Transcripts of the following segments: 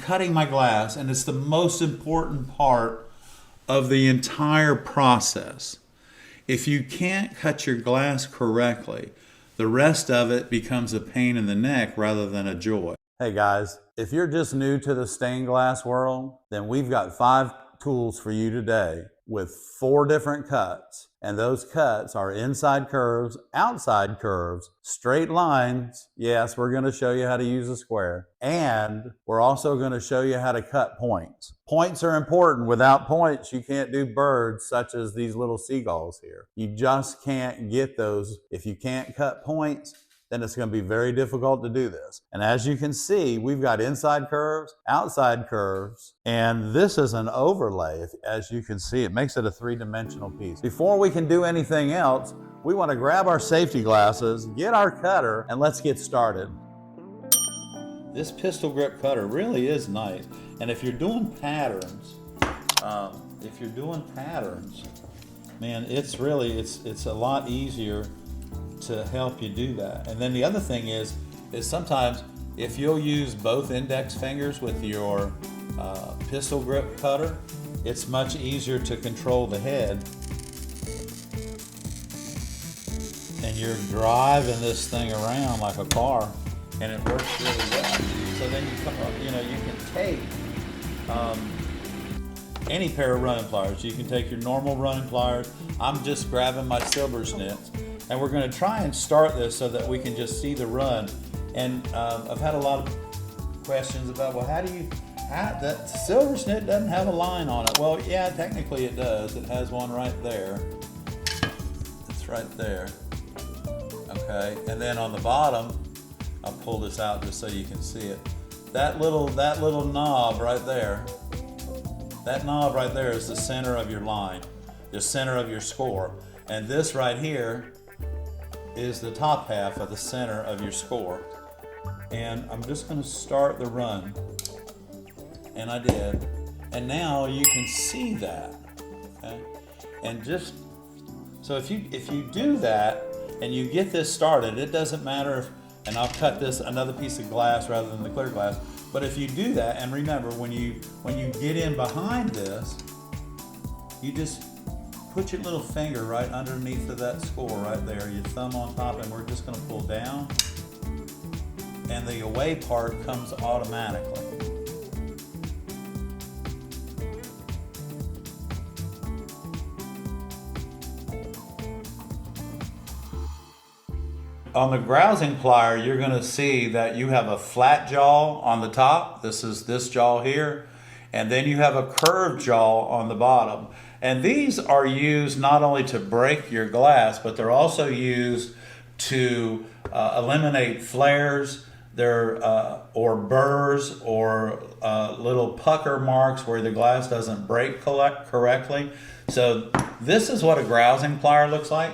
cutting my glass, and it's the most important part of the entire process. If you can't cut your glass correctly, the rest of it becomes a pain in the neck rather than a joy. Hey guys, if you're just new to the stained glass world, then we've got 5 tools for you today with 4 different cuts. And those cuts are inside curves, outside curves, straight lines. Yes, we're going to show you how to use a square. And we're also going to show you how to cut points. Points are important. Without points, you can't do birds such as these little seagulls here. You just can't get those. If you can't cut points, then it's going to be very difficult to do this. And as you can see, we've got inside curves, outside curves, and this is an overlay. As you can see, it makes it a 3-dimensional piece. Before we can do anything else, we want to grab our safety glasses, get our cutter, and let's get started. This pistol grip cutter really is nice. And if you're doing patterns, man, it's a lot easier to help you do that. And then the other thing is sometimes if you'll use both index fingers with your pistol grip cutter, it's much easier to control the head. And you're driving this thing around like a car, and it works really well. So then you come up, you can take any pair of running pliers. You can take your normal running pliers. I'm just grabbing my silver snits. And we're going to try and start this so that we can just see the run. And I've had a lot of questions about, well, that silver snit doesn't have a line on it. Well, yeah, technically it does. It has one right there. It's right there. Okay, and then on the bottom, I'll pull this out just so you can see it. That little knob right there, that knob right there is the center of your line, the center of your score. And this right here is the top half of the center of your score. And I'm just going to start the run. And I did. And now you can see that. Okay? And just so if you do that and you get this started, it doesn't matter if, and I'll cut this another piece of glass rather than the clear glass, but if you do that, and remember when you get in behind this, you just put your little finger right underneath of that score right there, your thumb on top, and we're just going to pull down, and the away part comes automatically. On the grousing plier, you're going to see that you have a flat jaw on the top. This is this jaw here. And then you have a curved jaw on the bottom. And these are used not only to break your glass, but they're also used to eliminate flares, or burrs, or little pucker marks where the glass doesn't break correctly. So this is what a grousing plier looks like.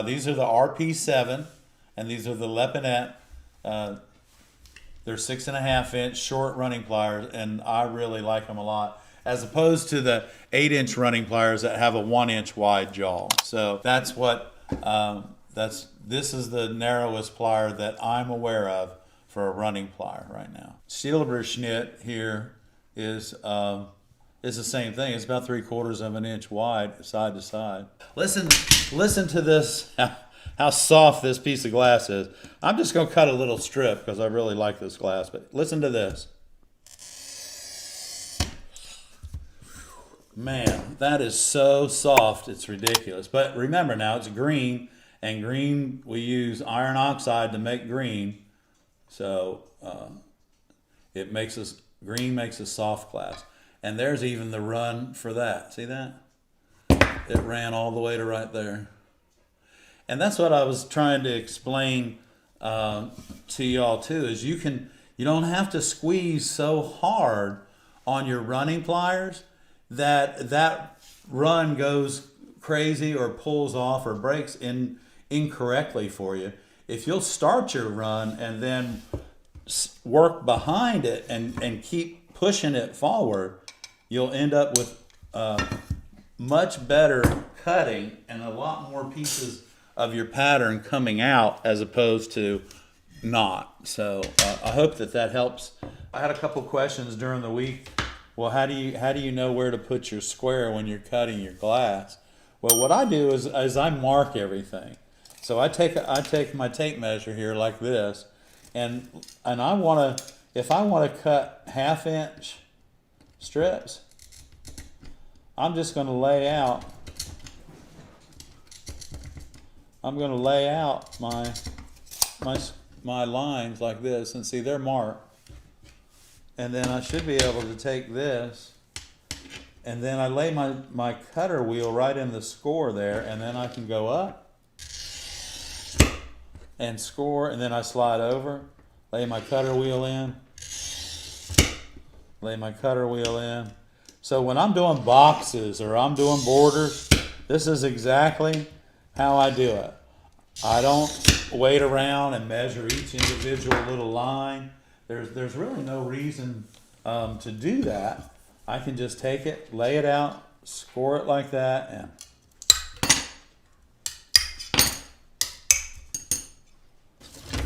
These are the RP7, and these are the Lepinette. They're 6.5-inch short running pliers, and I really like them a lot, as opposed to the 8-inch running pliers that have a 1-inch wide jaw. So that's what this is the narrowest plier that I'm aware of for a running plier right now. Silberschnitt here is the same thing. It's about 3/4 of an inch wide, side to side. Listen to this, how soft this piece of glass is. I'm just going to cut a little strip because I really like this glass, but listen to this. Man, that is so soft, it's ridiculous. But remember now, it's green, and green, we use iron oxide to make green. So green makes a soft glass. And there's even the run for that. See that? It ran all the way to right there. And that's what I was trying to explain to y'all too, is you don't have to squeeze so hard on your running pliers that run goes crazy or pulls off or breaks incorrectly for you. If you'll start your run and then work behind it and keep pushing it forward, you'll end up with much better cutting and a lot more pieces of your pattern coming out as opposed to not. So I hope that helps. I had a couple questions during the week. Well, how do you know where to put your square when you're cutting your glass? Well, what I do is I mark everything. So I take my tape measure here like this, and if I want to cut 1/2 inch strips, I'm just going to lay out. I'm going to lay out my lines like this, and see they're marked. And then I should be able to take this, and then I lay my cutter wheel right in the score there, and then I can go up and score, and then I slide over, lay my cutter wheel in, lay my cutter wheel in. So when I'm doing boxes or I'm doing borders, this is exactly how I do it. I don't wait around and measure each individual little line. There's really no reason to do that. I can just take it, lay it out, score it like that, and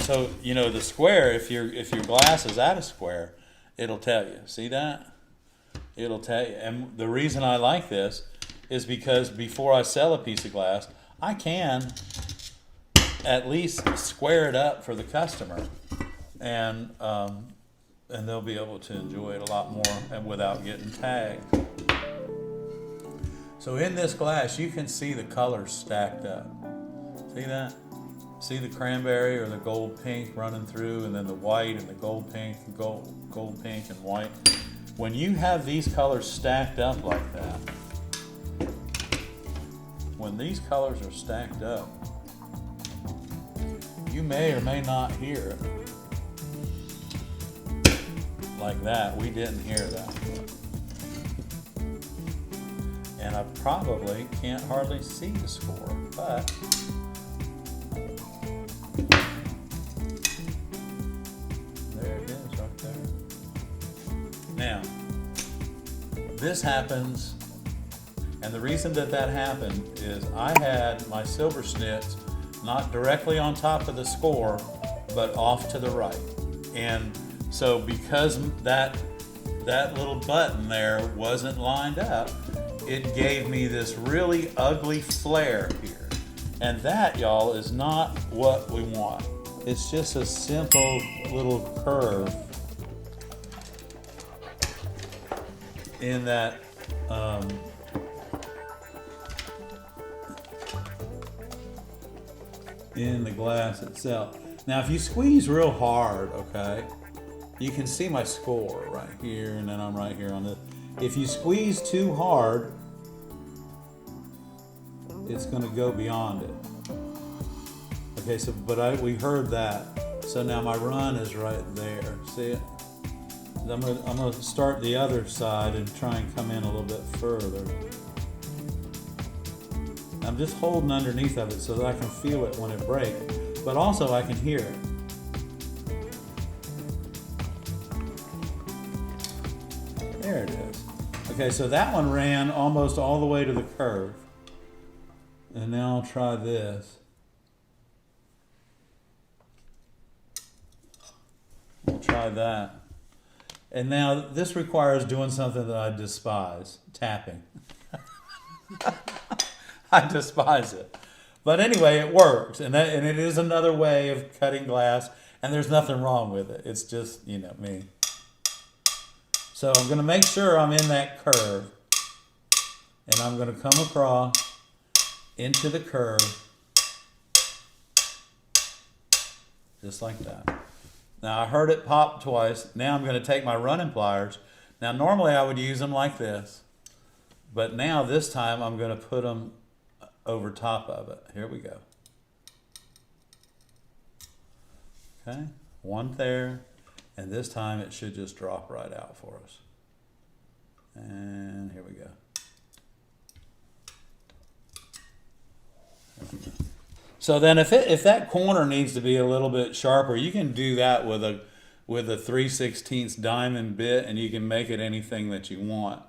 so the square. If your glass is at a square, it'll tell you. See that? It'll tell you. And the reason I like this is because before I sell a piece of glass, I can at least square it up for the customer, and they'll be able to enjoy it a lot more and without getting tagged. So in this glass, you can see the colors stacked up. See that? See the cranberry or the gold pink running through, and then the white and the gold pink and gold pink and white. When you have these colors stacked up like that, when these colors are stacked up, you may or may not hear it. Like that, we didn't hear that. And I probably can't hardly see the score, but there it is right there. Now, this happens, and the reason that happened is I had my silver snits not directly on top of the score, but off to the right. And so because that little button there wasn't lined up, it gave me this really ugly flare here. And that, y'all, is not what we want. It's just a simple little curve in that in the glass itself. Now, if you squeeze real hard, okay, you can see my score right here, and then I'm right here on this. If you squeeze too hard, it's going to go beyond it. Okay, so we heard that. So now my run is right there. See it? I'm going to start the other side and try and come in a little bit further. I'm just holding underneath of it so that I can feel it when it breaks, but also I can hear it. There it is. Okay, so that one ran almost all the way to the curve. And now I'll try this. We'll try that. And now this requires doing something that I despise, tapping. I despise it. But anyway, it works. And it is another way of cutting glass, and there's nothing wrong with it. It's just, me. So I'm going to make sure I'm in that curve. And I'm going to come across into the curve. Just like that. Now I heard it pop twice. Now I'm going to take my running pliers. Now normally I would use them like this. But now this time I'm going to put them over top of it. Here we go. Okay, one there. And this time it should just drop right out for us. And here we go. So then if that corner needs to be a little bit sharper, you can do that with a 3/16 diamond bit, and you can make it anything that you want.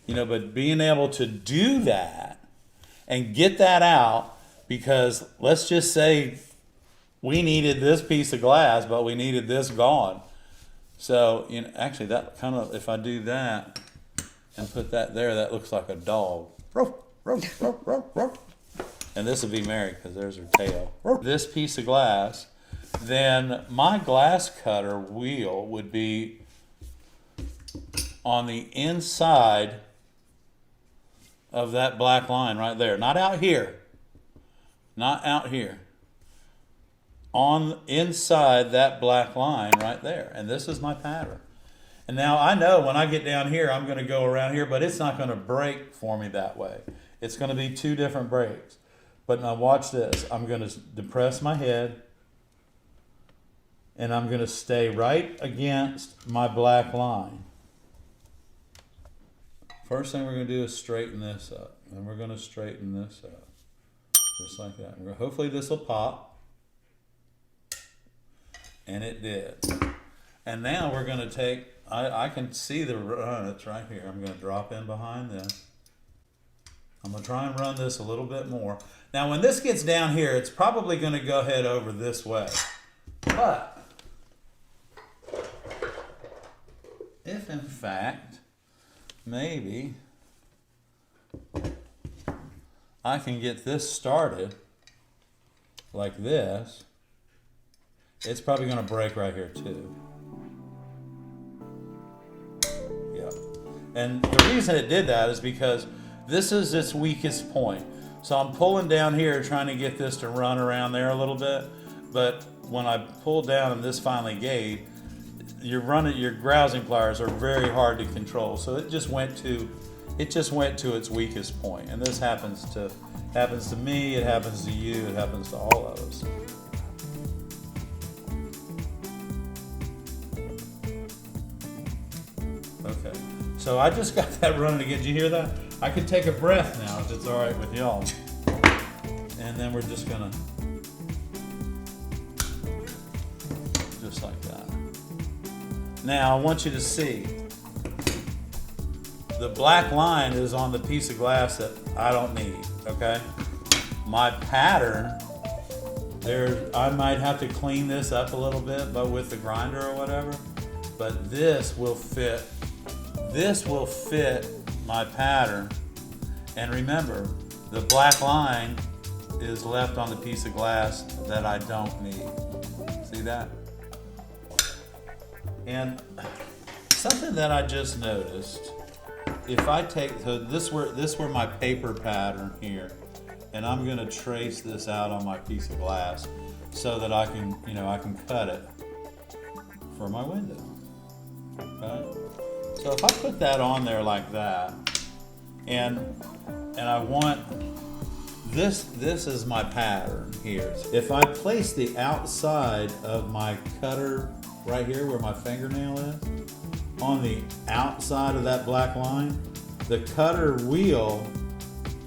You know, but being able to do that and get that out, because let's just say we needed this piece of glass, but we needed this gone. So, you know, actually that kind of, if I do that and put that there, that looks like a dog. And this would be Mary because there's her tail. This piece of glass, then my glass cutter wheel would be on the inside of that black line right there. Not out here. Not out here. On inside that black line right there. And this is my pattern. And now I know when I get down here, I'm going to go around here, but it's not going to break for me that way. It's going to be two different breaks. But now watch this. I'm going to depress my head, and I'm going to stay right against my black line. First thing we're going to do is straighten this up. And we're going to straighten this up. Just like that. Hopefully this will pop. And it did. And now we're going to take, I can see the run, it's right here. I'm going to drop in behind this. I'm going to try and run this a little bit more. Now when this gets down here, it's probably going to go ahead over this way. But if in fact, maybe I can get this started like this, it's probably going to break right here too. Yeah. And the reason it did that is because this is its weakest point. So I'm pulling down here trying to get this to run around there a little bit. But when I pull down and this finally gave, your grousing pliers are very hard to control. So it just went to its weakest point. And this happens to me, it happens to you, it happens to all of us. Okay, so I just got that running again. Did you hear that? I could take a breath now if it's all right with y'all. And then we're just gonna, just like that. Now I want you to see, the black line is on the piece of glass that I don't need, okay? My pattern, I might have to clean this up a little bit, but with the grinder or whatever, but this will fit my pattern. And remember, the black line is left on the piece of glass that I don't need. See that? And something that I just noticed, if I take, so this were my paper pattern here, and I'm going to trace this out on my piece of glass so that I can cut it for my window. Okay? So if I put that on there like that, and I want this is my pattern here. If I place the outside of my cutter right here where my fingernail is, on the outside of that black line, the cutter wheel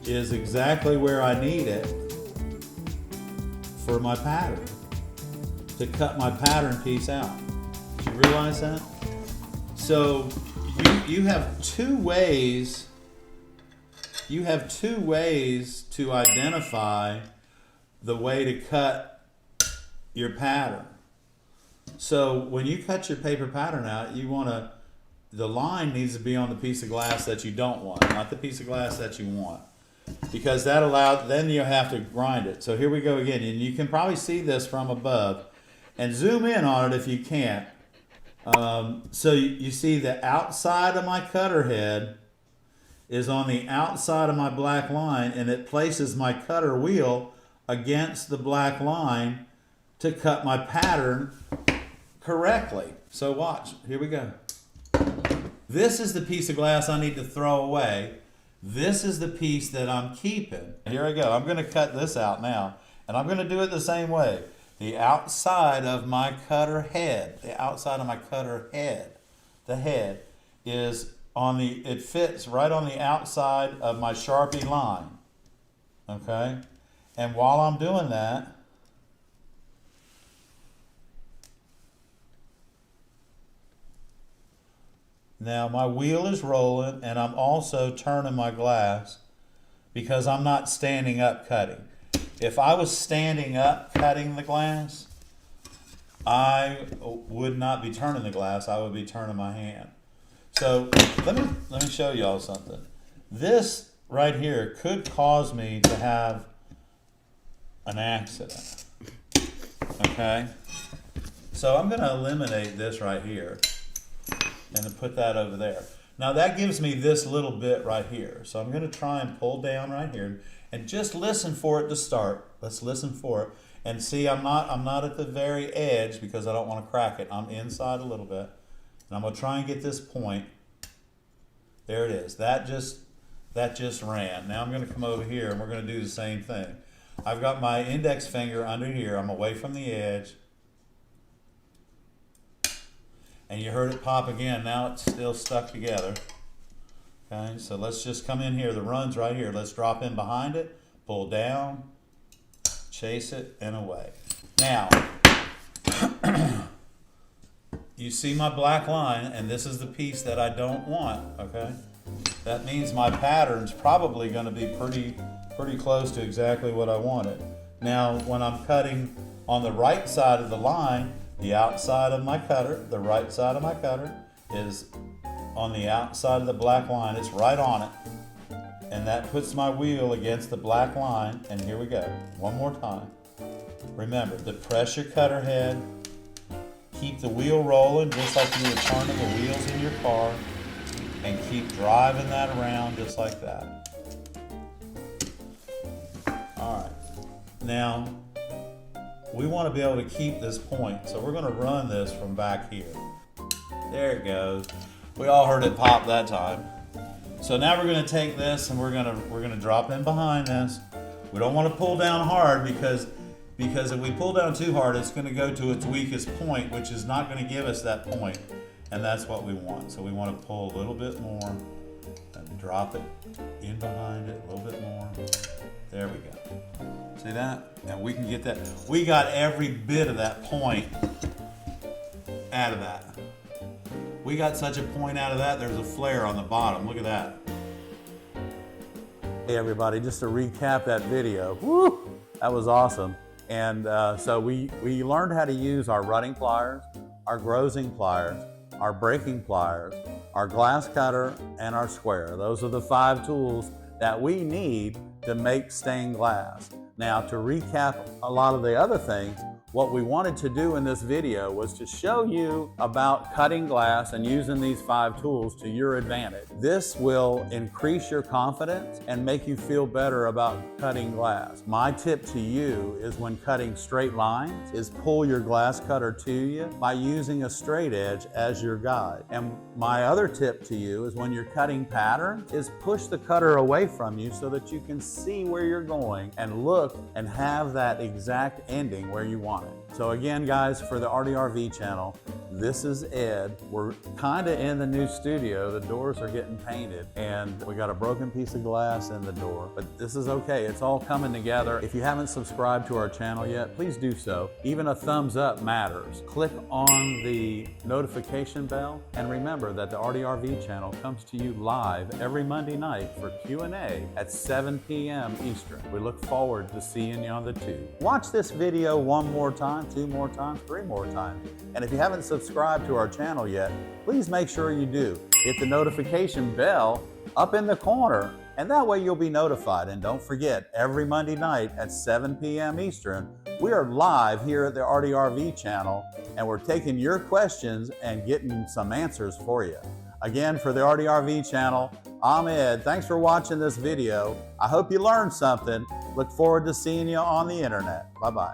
is exactly where I need it for my pattern, to cut my pattern piece out. Did you realize that? So you have two ways to identify the way to cut your pattern. So when you cut your paper pattern out, the line needs to be on the piece of glass that you don't want, not the piece of glass that you want. Because then you have to grind it. So here we go again, and you can probably see this from above. And zoom in on it if you can't. So you see the outside of my cutter head is on the outside of my black line, and it places my cutter wheel against the black line to cut my pattern correctly. So watch, here we go. This is the piece of glass I need to throw away. This is the piece that I'm keeping. Here I go. I'm going to cut this out now, and I'm going to do it the same way. The outside of my cutter head, the head is it fits right on the outside of my Sharpie line. Okay? And while I'm doing that, Now my wheel is rolling, and I'm also turning my glass because I'm not standing up cutting. If I was standing up cutting the glass, I would not be turning the glass, I would be turning my hand. So let me show y'all something. This right here could cause me to have an accident. Okay? So I'm gonna eliminate this right here and then put that over there. Now that gives me this little bit right here. So I'm gonna try and pull down right here and just listen for it to start. Let's listen for it. And see, I'm not at the very edge because I don't want to crack it. I'm inside a little bit. And I'm gonna try and get this point. There it is. That just ran. Now I'm gonna come over here and we're gonna do the same thing. I've got my index finger under here. I'm away from the edge. And you heard it pop again. Now it's still stuck together. Okay, so let's just come in here. The run's right here. Let's drop in behind it, pull down, chase it, and away. Now, you see my black line, and this is the piece that I don't want, okay? That means my pattern's probably gonna be pretty close to exactly what I wanted. Now, when I'm cutting on the right side of the line, the outside of my cutter, the right side of my cutter is on the outside of the black line. It's right on it. And that puts my wheel against the black line. And here we go. One more time. Remember, depress your cutter head. Keep the wheel rolling just like you were turning the wheels in your car. And keep driving that around just like that. All right. Now, we want to be able to keep this point. So we're going to run this from back here. There it goes. We all heard it pop that time. So now we're going to take this and we're going to drop in behind this. We don't want to pull down hard because if we pull down too hard, it's going to go to its weakest point, which is not going to give us that point. And that's what we want. So we want to pull a little bit more and drop it in behind it a little bit more. There we go. See that? And we can get that. We got every bit of that point out of that. We got such a point out of that, there's a flare on the bottom. Look at that. Hey everybody, just to recap that video. Woo! That was awesome. And so we learned how to use our running pliers, our grozing pliers, our braking pliers, our glass cutter, and our square. Those are the 5 tools that we need to make stained glass. Now, to recap a lot of the other things, what we wanted to do in this video was to show you about cutting glass and using these 5 tools to your advantage. This will increase your confidence and make you feel better about cutting glass. My tip to you is when cutting straight lines is pull your glass cutter to you by using a straight edge as your guide. And my other tip to you is when you're cutting patterns is push the cutter away from you so that you can see where you're going and look and have that exact ending where you want it. So again, guys, for the ARTyRV channel, this is Ed. We're kind of in the new studio. The doors are getting painted and we got a broken piece of glass in the door, but this is okay. It's all coming together. If you haven't subscribed to our channel yet, please do so. Even a thumbs up matters. Click on the notification bell and remember that the ARTyRV channel comes to you live every Monday night for Q&A at 7 p.m. Eastern. We look forward to seeing you on the tube. Watch this video one more time, 2 more times, 3 more times. And if you haven't subscribed to our channel yet, please make sure you do. Hit the notification bell up in the corner, and that way you'll be notified. And don't forget, every Monday night at 7 p.m. Eastern, we are live here at the ARTyRV channel, and we're taking your questions and getting some answers for you. Again, for the ARTyRV channel, I'm Ed. Thanks for watching this video. I hope you learned something. Look forward to seeing you on the internet. Bye-bye.